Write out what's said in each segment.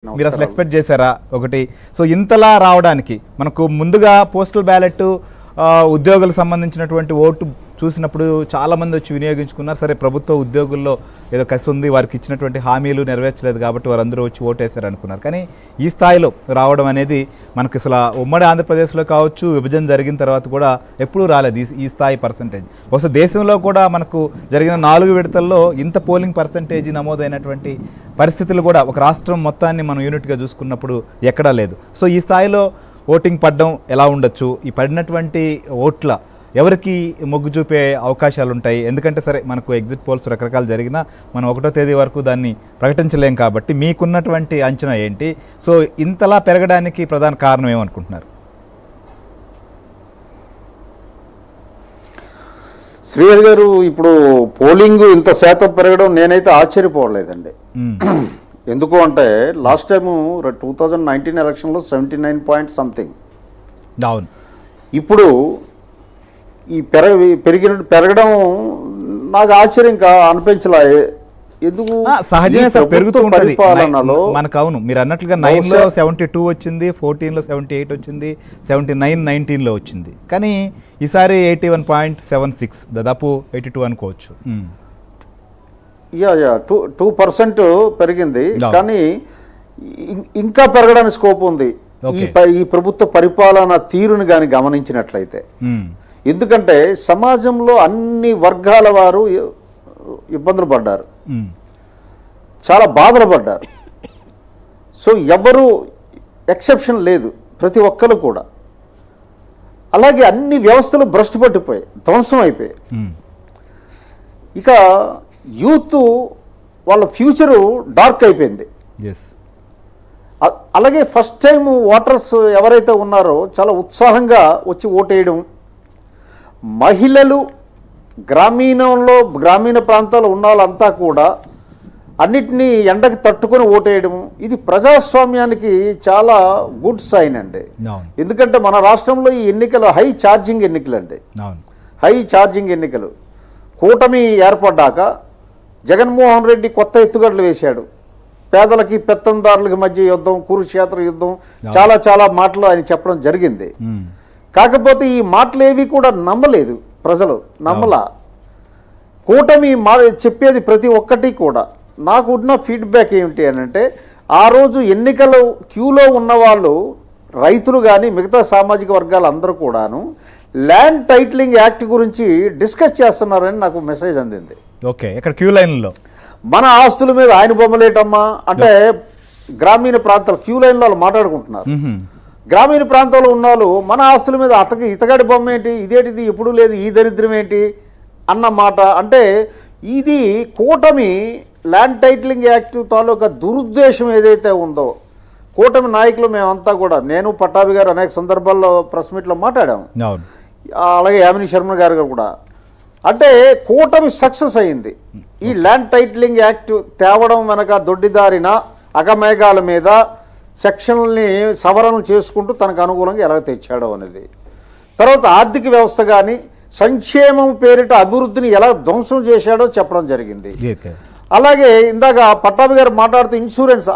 మీరు అసలు ఎక్స్పెక్ట్ చేశారా ఒకటి? సో ఇంతలా రావడానికి మనకు ముందుగా పోస్టల్ బ్యాలెట్ ఉద్యోగులకు సంబంధించినటువంటి ఓటు చూసినప్పుడు చాలామంది వచ్చి వినియోగించుకున్నారు. సరే, ప్రభుత్వ ఉద్యోగుల్లో ఏదో కసి ఉంది, వారికి ఇచ్చినటువంటి హామీలు నెరవేర్చలేదు కాబట్టి వారందరూ వచ్చి ఓటేశారు అనుకున్నారు. కానీ ఈ స్థాయిలో రావడం అనేది మనకు అసలు ఉమ్మడి ఆంధ్రప్రదేశ్లో కావచ్చు, విభజన జరిగిన తర్వాత కూడా ఎప్పుడూ రాలేదు ఈ స్థాయి పర్సంటేజ్. బహుశా దేశంలో కూడా మనకు జరిగిన 4 విడతల్లో ఇంత పోలింగ్ పర్సంటేజ్ నమోదైనటువంటి పరిస్థితులు కూడా ఒక రాష్ట్రం మొత్తాన్ని మనం యూనిట్గా చూసుకున్నప్పుడు ఎక్కడా లేదు. సో ఈ స్థాయిలో ఓటింగ్ పడడం ఎలా ఉండొచ్చు? ఈ పడినటువంటి ఓట్ల ఎవరికి మొగ్గు చూపే అవకాశాలు ఉంటాయి? ఎందుకంటే సరే, మనకు ఎగ్జిట్ పోల్స్ రకరకాలు జరిగినా మనం 1వ తేదీ వరకు దాన్ని ప్రకటించలేం కాబట్టి మీకున్నటువంటి అంచనా ఏంటి? సో ఇంతలా పెరగడానికి ప్రధాన కారణం ఏమనుకుంటున్నారు? శ్రీహరి గారు, ఇప్పుడు పోలింగ్ ఇంత శాతం పెరగడం నేనైతే ఆశ్చర్యపోవలేదండి. ఎందుకు అంటే లాస్ట్ టైము 2019 ఎలక్షన్లో 79 సంథింగ్. అవును. ఇప్పుడు ఈ పెరగడం నాకు ఆశ్చర్యంగా అనిపించలే. ఎందుకు? సహజంగా సార్, పెరుగుతూ ఉంటుంది మనకు. అవును, మీరు అన్నట్లుగా 9లో 72 వచ్చింది, 14లో 78 వచ్చింది, 79 19లో వచ్చింది. కానీ ఈసారి 81.76, దాదాపు 82 అనుకోవచ్చు. 2% పెరిగింది. కానీ ఇంకా పెరగడానికి స్కోప్ ఉంది ఈ ప్రభుత్వ పరిపాలన తీరుని కానీ గమనించినట్లయితే. ఎందుకంటే సమాజంలో అన్ని వర్గాల వారు ఇబ్బందులు పడ్డారు, చాలా బాధలు పడ్డారు. సో ఎవరు ఎక్సెప్షన్ లేదు, ప్రతి ఒక్కరు కూడా. అలాగే అన్ని వ్యవస్థలు భ్రష్టు పట్టిపోయాయి, ధ్వంసం అయిపోయాయి. ఇక యూత్ వాళ్ళ ఫ్యూచరు డార్క్ అయిపోయింది. అలాగే ఫస్ట్ టైం ఓటర్స్ ఎవరైతే ఉన్నారో చాలా ఉత్సాహంగా వచ్చి ఓటేయడం, మహిళలు గ్రామీణ ప్రాంతాల్లో ఉన్న వాళ్ళంతా కూడా అన్నిటినీ ఎండకి తట్టుకొని ఓటేయడం, ఇది ప్రజాస్వామ్యానికి చాలా గుడ్ సైన్ అండి. ఎందుకంటే మన రాష్ట్రంలో ఈ ఎన్నికలు హై ఛార్జింగ్ ఎన్నికలు అండి. హై ఛార్జింగ్ ఎన్నికలు. కూటమి ఏర్పడ్డాక జగన్మోహన్ రెడ్డి కొత్త ఎత్తుగడలు వేశాడు. పేదలకి పెత్తందారులకి మధ్య యుద్ధం, కురుక్షేత్ర యుద్ధం, చాలా చాలా మాటలు ఆయన చెప్పడం జరిగింది. కాకపోతే ఈ మాటలు ఏవి కూడా నమ్మలేదు ప్రజలు, నమ్మలా. కూటమి చెప్పేది ప్రతి ఒక్కటి కూడా. నాకు ఉన్న ఫీడ్బ్యాక్ ఏమిటి అని అంటే, ఆ రోజు ఎన్నికలు క్యూలో ఉన్నవాళ్ళు, రైతులు కానీ మిగతా సామాజిక వర్గాలు అందరూ కూడాను ల్యాండ్ టైటిలింగ్ యాక్ట్ గురించి డిస్కస్ చేస్తున్నారని నాకు మెసేజ్ అందింది. ఓకే, ఇక్కడ క్యూ లైన్లో మన ఆస్తుల మీద ఆయన బొమ్మలేటమ్మా అంటే గ్రామీణ ప్రాంతాలు క్యూ లైన్లో వాళ్ళు మాట్లాడుకుంటున్నారు. గ్రామీణ ప్రాంతాల్లో ఉన్న వాళ్ళు మన ఆస్తుల మీద ఇతగాడి బొమ్మ ఏంటి, ఇదేంటిది, ఎప్పుడు లేదు, ఈ దరిద్రం ఏంటి అన్న మాట. అంటే ఇది కూటమి ల్యాండ్ టైటిలింగ్ యాక్ట్ తాలూకా దురుద్దేశం ఏదైతే ఉందో, కూటమి నాయకులు మేమంతా కూడా, నేను పట్టాభి గారు అనేక సందర్భాల్లో ప్రెస్ మీట్లో మాట్లాడాము, అలాగే యామిని శర్మ గారు కూడా. అంటే కూటమి సక్సెస్ అయింది. ఈ ల్యాండ్ టైటిలింగ్ యాక్ట్ తేవడం వెనక దొడ్డిదారిన అగమేఘాల మీద సెక్షన్లని సవరణలు చేసుకుంటూ తనకు అనుకూలంగా ఎలా తెచ్చాడో అనేది. తర్వాత ఆర్థిక వ్యవస్థ కానీ సంక్షేమం పేరిట అభివృద్ధిని ఎలా ధ్వంసం చేశాడో చెప్పడం జరిగింది. అలాగే ఇందాక పట్టాభి గారు మాట్లాడుతూ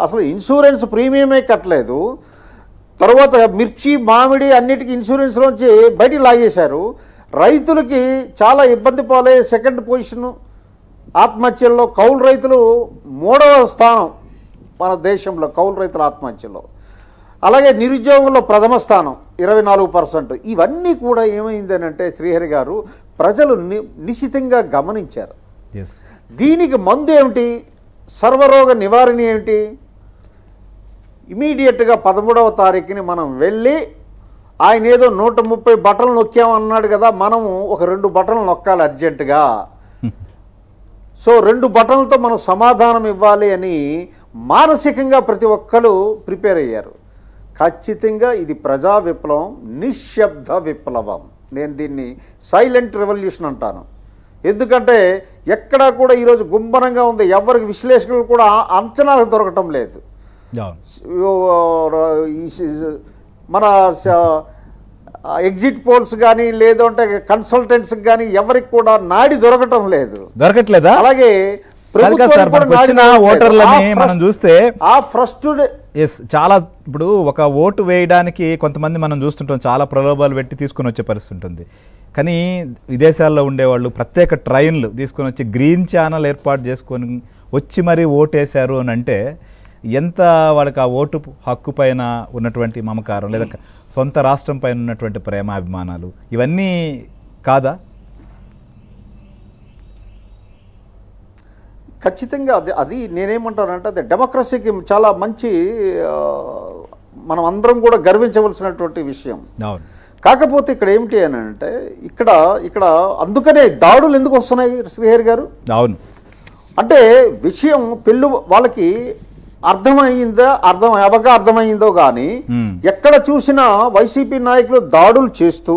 అసలు ఇన్సూరెన్స్ ప్రీమియమే కట్టలేదు. తర్వాత మిర్చి, మామిడి అన్నిటికీ ఇన్సూరెన్స్లోంచి బయటికి లాగేశారు. రైతులకి చాలా ఇబ్బంది పాలే. సెకండ్ పొజిషన్ ఆత్మహత్యల్లో కౌలు రైతులు 3వ స్థానం మన దేశంలో కౌలు రైతుల ఆత్మహత్యలో. అలాగే నిరుద్యోగంలో ప్రథమ స్థానం 24%. ఇవన్నీ కూడా ఏమైంది అంటే శ్రీహరి గారు, ప్రజలు నిశితంగా గమనించారు. దీనికి మందు ఏమిటి, సర్వరోగ నివారణ ఏమిటి? ఇమీడియట్గా 13వ తారీఖుని మనం వెళ్ళి, ఆయన ఏదో 130 బటన్లు నొక్కామన్నాడు కదా, మనము ఒక 2 బటన్లు నొక్కాలి అర్జెంటుగా. సో 2 బటన్లతో మనం సమాధానం ఇవ్వాలి అని మానసికంగా ప్రతి ఒక్కరు ప్రిపేర్ అయ్యారు. ఖచ్చితంగా ఇది ప్రజా విప్లవం, నిశ్శబ్ద విప్లవం. నేను దీన్ని సైలెంట్ రెవల్యూషన్ అంటాను. ఎందుకంటే ఎక్కడా కూడా ఈరోజు గుంభనంగా ఉంది. ఎవరికి విశ్లేషకులు కూడా అంచనాలకు దొరకటం లేదు. మన ఎగ్జిట్ పోల్స్ కానీ లేదంటే కన్సల్టెంట్స్ కానీ ఎవరికి కూడా నాడి దొరకట్లేదా? అలాగే ఓటర్లని మనం చూస్తే ఆ ఎస్, చాలా ఇప్పుడు ఒక ఓటు వేయడానికి కొంతమంది మనం చూస్తుంటాం, చాలా ప్రలోభాలు పెట్టి తీసుకొని వచ్చే పరిస్థితి ఉంటుంది. కానీ విదేశాల్లో ఉండేవాళ్ళు ప్రత్యేక ట్రైన్లు తీసుకొని వచ్చి గ్రీన్ ఛానల్ ఏర్పాటు చేసుకొని వచ్చి మరీ ఓటేశారు అని అంటే ఎంత వాళ్ళకి ఆ ఓటు హక్కు పైన ఉన్నటువంటి మమకారం, లేదా సొంత రాష్ట్రం పైన ఉన్నటువంటి ప్రేమ అభిమానాలు ఇవన్నీ కాదా? ఖచ్చితంగా అది నేనేమంటానంటే అది డెమోక్రసీకి చాలా మంచి మనం అందరం కూడా గర్వించవలసినటువంటి విషయం. అవును. కాకపోతే ఇక్కడ ఏమిటి అని అంటే ఇక్కడ అందుకనే దాడులు ఎందుకు వస్తున్నాయి శ్రీహరి గారు? అవును. అంటే విషయం వాళ్ళకి అర్థమైందో అర్థమైందో కానీ ఎక్కడ చూసినా వైసీపీ నాయకులు దాడులు చేస్తూ